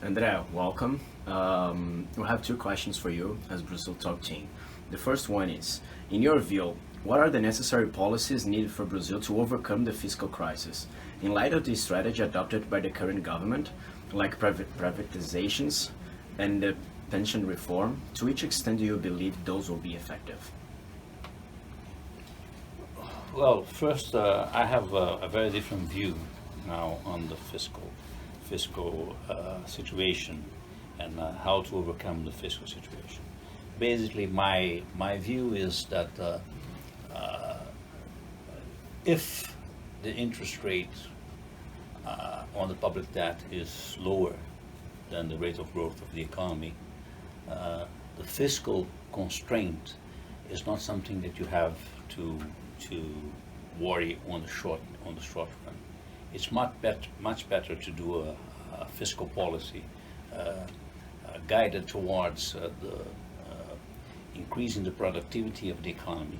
André, welcome. We have two questions for you as Brazil Talk team. The first one is, in your view, what are the necessary policies needed for Brazil to overcome the fiscal crisis? In light of the strategy adopted by the current government, like privatizations and the pension reform, to which extent do you believe those will be effective? Well, first, I have a very different view now on the fiscal situation and how to overcome the fiscal situation. Basically, my view is that if the interest rate on the public debt is lower than the rate of growth of the economy, the fiscal constraint is not something that you have to worry on the short run. It's much better to do a fiscal policy guided towards increasing the productivity of the economy,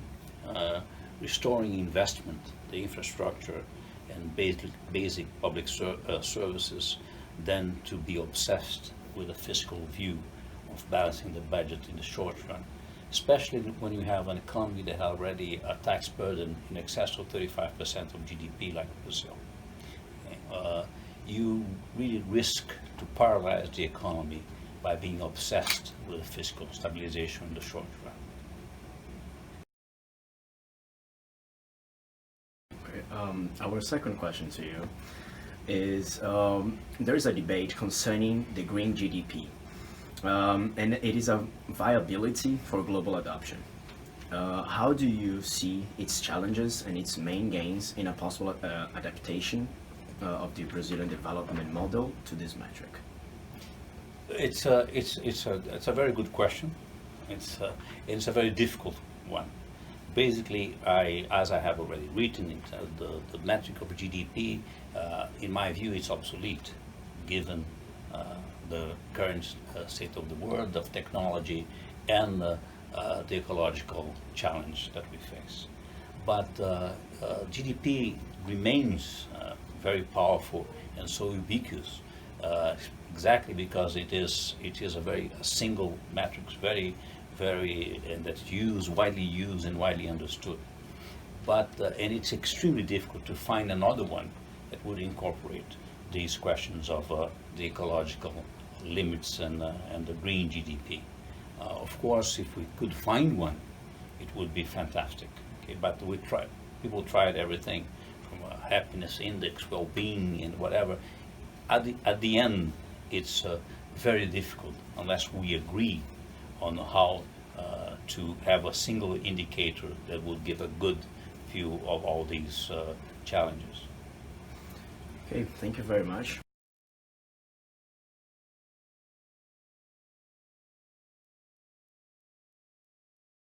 restoring investment, the infrastructure, and basic public services, than to be obsessed with a fiscal view of balancing the budget in the short run, especially when you have an economy that already a tax burden in excess of 35% of GDP like Brazil. You really risk to paralyze the economy by being obsessed with fiscal stabilization in the short run. Okay, our second question to you is, there is a debate concerning the green GDP, and it is a viability for global adoption. How do you see its challenges and its main gains in a possible adaptation of the Brazilian development model to this metric? It's a very good question. It's a very difficult one. Basically, as I have already written it, the metric of GDP, in my view, is obsolete, given the current state of the world, of technology, and the ecological challenge that we face. But GDP remains very powerful and so ubiquitous, exactly because it is a single metric, and that's widely used and widely understood. But and it's extremely difficult to find another one that would incorporate these questions of the ecological limits and the green GDP. Of course, if we could find one, it would be fantastic. Okay, but people tried everything from a happiness index, well-being, and whatever. At the end, it's very difficult unless we agree on how to have a single indicator that would give a good view of all these challenges. Okay, thank you very much.